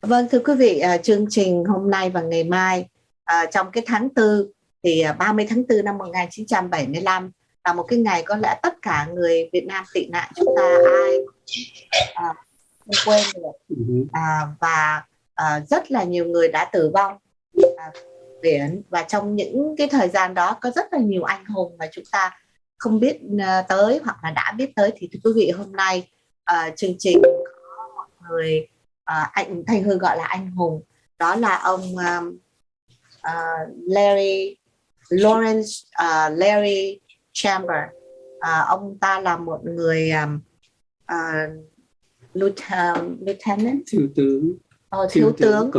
Vâng, thưa quý vị, chương trình hôm nay và ngày mai trong cái tháng 4 thì 30 tháng 4 năm 1975 là một cái ngày có lẽ tất cả người Việt Nam tị nạn chúng ta ai không quên được. Và rất là nhiều người đã tử vong biển, và trong những cái thời gian đó có rất là nhiều anh hùng mà chúng ta không biết tới hoặc là đã biết tới. Thì thưa quý vị, hôm nay chương trình có một người anh Thanh Hương gọi là anh hùng, đó là ông Larry Chamber. Ông ta là một người lieutenant, thiếu tướng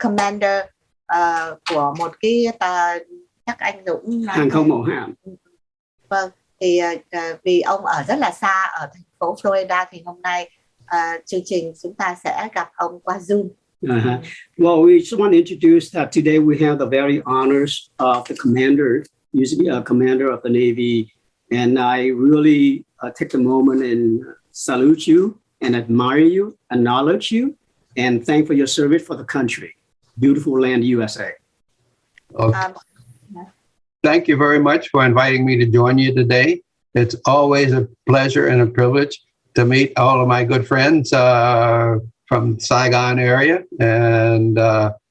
commander của một cái chắc anh Dũng hàng không mẫu hạm. Vâng, thì vì ông ở rất là xa ở thành phố Florida thì hôm nay chương trình chúng ta sẽ gặp ông qua Zoom. Well, we just want to introduce that today we have the very honors of the commander, usually a commander of the Navy, and I really take the moment and salute you and admire you, acknowledge you, and thank for your service for the country. Beautiful land, USA. Thank you very much for inviting me to join you today. It's always a pleasure and a privilege to meet all of my good friends from Saigon area. And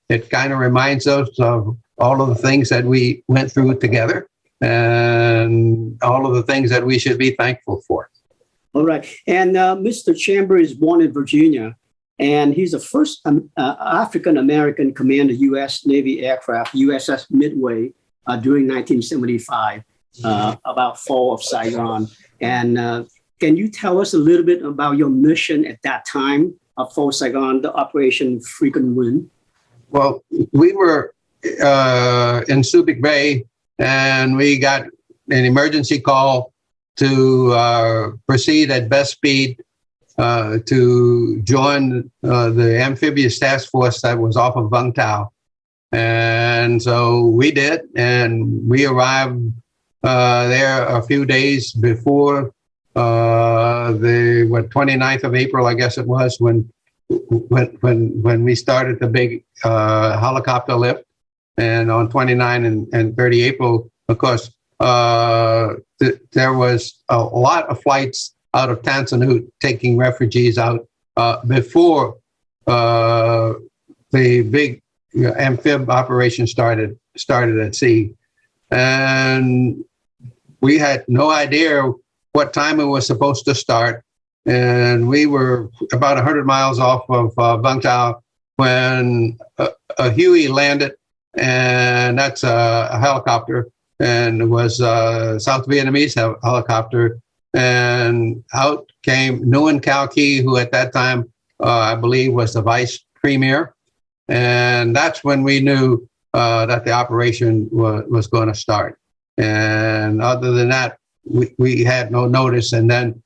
it kind of reminds us of all of the things that we went through together and all of the things that we should be thankful for. All right. And Mr. Chamber is born in Virginia, and he's the first African-American commander U.S. Navy aircraft, USS Midway, during 1975, about fall of Saigon. And can you tell us a little bit about your mission at that time of Fall Saigon, the Operation Frequent Wind? Well, we were in Subic Bay, and we got an emergency call to proceed at best speed to join the amphibious task force that was off of Vung Tau. And so we did, and we arrived there a few days before the 29th of April, I guess it was, when we started the big helicopter lift. And on 29 and 30 April, of course, there was a lot of flights out of Tansanut taking refugees out before the big amphib operation started at sea. And we had no idea what time it was supposed to start. And we were about 100 miles off of Vung Tau when a Huey landed, and that's a helicopter, and it was a South Vietnamese helicopter. And out came Nguyen Cao Ky, who at that time, I believe, was the vice premier. And that's when we knew that the operation was going to start. And other than that, we had no notice. And then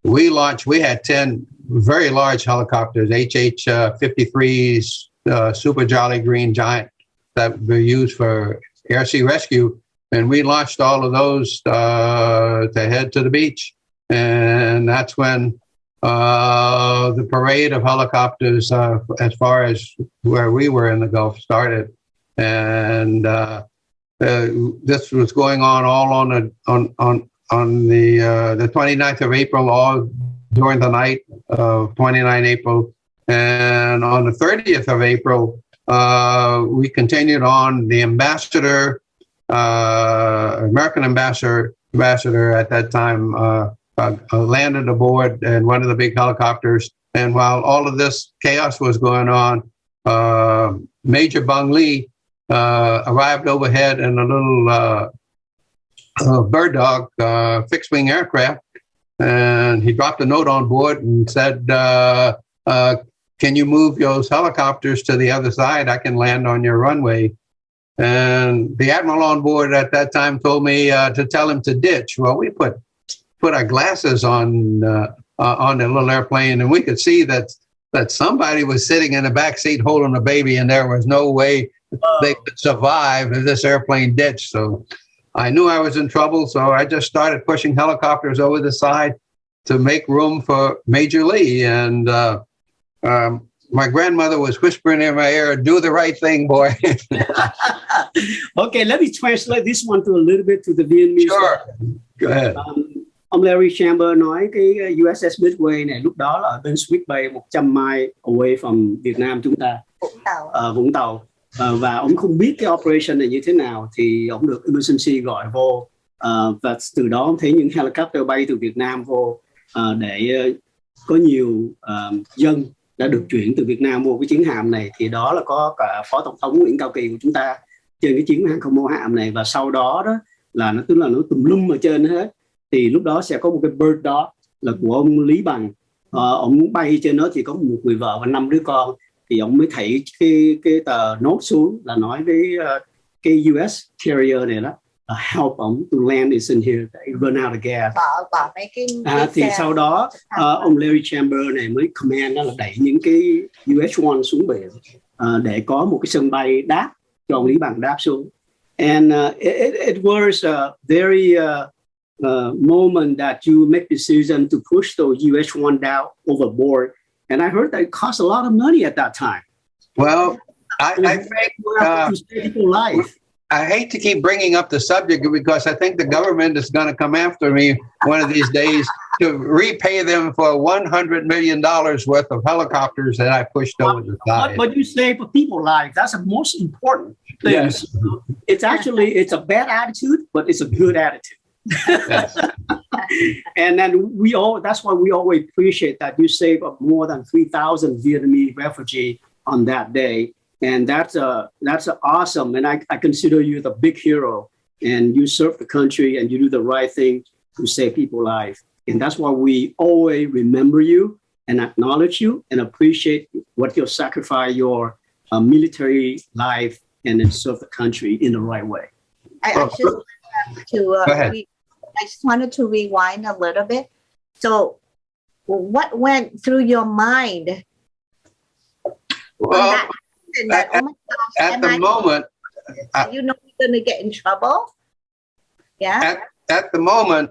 we launched, we had 10 very large helicopters, HH-53s, Super Jolly Green Giant, that were used for air-sea rescue. And we launched all of those to head to the beach. And that's when the parade of helicopters, as far as where we were in the Gulf, started. And this was going on all on the 29th of April, all during the night of 29 April. And on the 30th of April, we continued on. The ambassador, American ambassador at that time, landed aboard in one of the big helicopters. And while all of this chaos was going on, Major Buang-Ly arrived overhead in a little Bird Dog fixed-wing aircraft, and he dropped a note on board and said, can you move those helicopters to the other side? I can land on your runway. And the admiral on board at that time told me to tell him to ditch. Well, we put our glasses on the little airplane, and we could see that somebody was sitting in the back seat holding a baby, and there was no way they could survive if this airplane ditched. So I knew I was in trouble, so I just started pushing helicopters over the side to make room for Major Lee. And my grandmother was whispering in my ear, "Do the right thing, boy." Okay, let me translate this one to a little bit to the Vietnamese. Sure. Go ahead. Ông Larry Chamber nói cái USS Midway này lúc đó là ở bên Swift Bay 100 mile away from Việt Nam chúng ta, Vũng Tàu. Và ông không biết cái operation này như thế nào thì ông được emergency gọi vô, và từ đó ông thấy những helicopter bay từ Việt Nam vô, để có nhiều dân đã được chuyển từ Việt Nam vô cái chiến hạm này. Thì đó là có cả Phó Tổng thống Nguyễn Cao Kỳ của chúng ta trên cái chiến hàng không mẫu hạm này, và sau đó đó là nó tức là nó tùm lum ở trên hết. Thì lúc đó sẽ có một cái Bird Dog là của ông Lý Bằng, ông bay trên đó thì có một người vợ và 5 đứa con. Thì ông mới thảy cái tờ nốt xuống là nói với cái US carrier này đó, help ông to land is in here, they run out of gas. Bỏ mấy cái Thì sau đó ông Larry Chamber này mới command đó là đẩy những cái UH-1 xuống biển, để có một cái sân bay đáp cho ông Lý Bằng đáp xuống. And it was a very moment that you make decision to push those UH-1 down overboard. And I heard that it cost a lot of money at that time. Well, I think to save people's life. I hate to keep bringing up the subject because I think the government is going to come after me one of these days to repay them for $100 million worth of helicopters that I pushed over the side. But you save people's lives. That's the most important thing. Yes. It's a bad attitude, but it's a good attitude. Yes. And then that's why we always appreciate that you saved more than 3,000 Vietnamese refugees on that day. And that's awesome. And I consider you the big hero, and you serve the country and you do the right thing to save people's lives. And that's why we always remember you and acknowledge you and appreciate what you sacrifice your military life and then serve the country in the right way. I just wanted to rewind a little bit. So what went through your mind? Well, at the moment, you know you're going to get in trouble. Yeah. At the moment,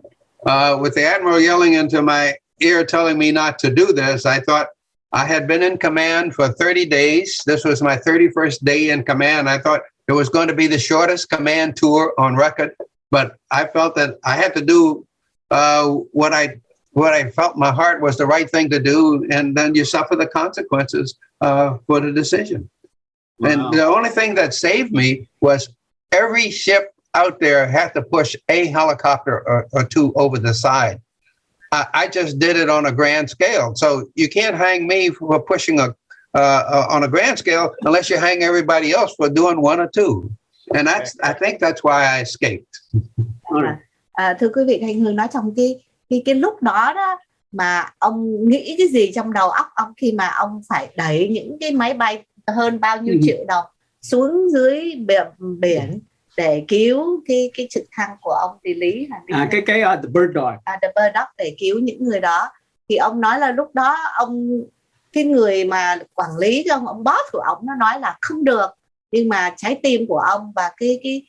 with the Admiral yelling into my ear telling me not to do this, I thought I had been in command for 30 days. This was my 31st day in command. I thought it was going to be the shortest command tour on record, but I felt that I had to do what I felt my heart was the right thing to do, and then you suffer the consequences for the decision. Wow. And the only thing that saved me was every ship out there had to push a helicopter or two over the side. I just did it on a grand scale. So you can't hang me for pushing on a grand scale unless you hang everybody else for doing one or two. And I think that's why I escaped. Thưa quý vị, Thanh Hương nói trong cái lúc đó đó mà ông nghĩ cái gì trong đầu óc ông khi mà ông phải đẩy những cái máy bay hơn bao nhiêu triệu đồng xuống dưới biển để cứu cái trực thăng của ông Tỷ Lý cái the Bird Dog. The Bird Dog, để cứu những người đó. Thì ông nói là lúc đó cái người mà quản lý cho ông boss của ông nó nói là không được, nhưng mà trái tim của ông và cái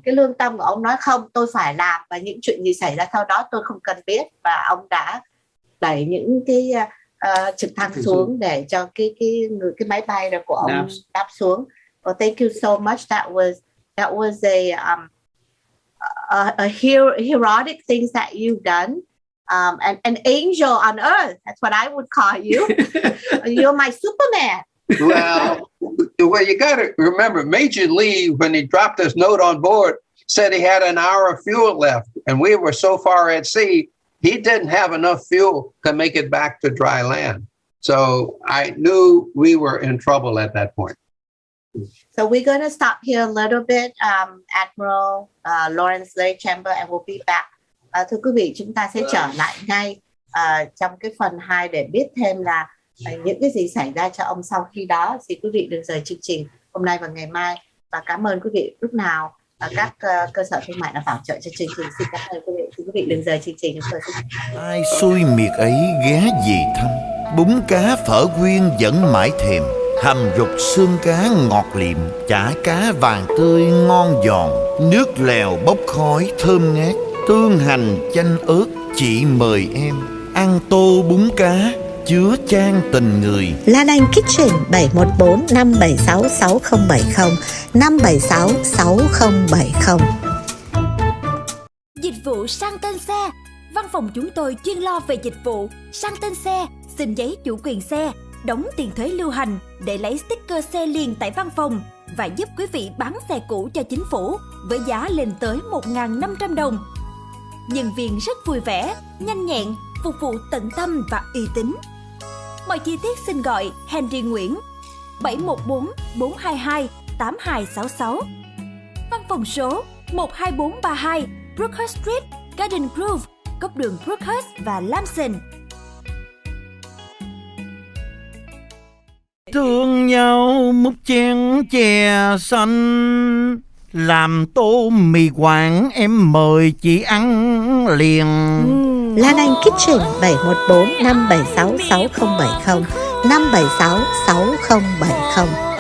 lương tâm của ông nói không, tôi phải làm, và những chuyện gì xảy ra sau đó tôi không cần biết. Và ông đã đẩy những cái trực thăng xuống để cho cái máy bay đó của ông đáp xuống. Well, thank you so much. That was a heroic things that you've done. An angel on earth. That's what I would call you. You're my Superman. Well, you got to remember, Major Lee, when he dropped his note on board, said he had an hour of fuel left, and we were so far at sea, he didn't have enough fuel to make it back to dry land. So I knew we were in trouble at that point. So we're going to stop here a little bit, Admiral Lawrence Larry Chamber, and we'll be back. Thưa quý vị, chúng ta sẽ trở lại ngay trong cái phần 2 để biết thêm là những cái gì xảy ra cho ông sau khi đó. Xin quý vị đừng rời chương trình hôm nay và ngày mai. Và cảm ơn quý vị lúc nào các cơ sở thương mại đã bảo trợ cho chương trình. Xin cảm ơn quý vị. Xin quý vị đừng rời chương trình. Ai xui miệt ấy ghé về thăm, bún cá phở quyên vẫn mãi thèm, hầm rục xương cá ngọt liệm, chả cá vàng tươi ngon giòn, nước lèo bốc khói thơm ngát, tương hành chanh ớt. Chị mời em ăn tô bún cá chứa chan tình người. Lan Anh Kitchen 714 576 6070 576 6070. Dịch vụ sang tên xe. Văn phòng chúng tôi chuyên lo về dịch vụ sang tên xe, xin giấy chủ quyền xe, đóng tiền thuế lưu hành để lấy sticker xe liền tại văn phòng và giúp quý vị bán xe cũ cho chính phủ với giá lên tới 1.500 đồng. Nhân viên rất vui vẻ, nhanh nhẹn, phục vụ tận tâm và uy tín. Mọi chi tiết xin gọi Henry Nguyễn 714 422 8266. Văn phòng số 12432 Brookhurst Street, Garden Grove, góc đường Brookhurst và Lamson. Thương nhau múc chén chè xanh, làm tô mì Quảng em mời chị ăn liền. Lan Anh Kitchen 714 576 6070 576 6070.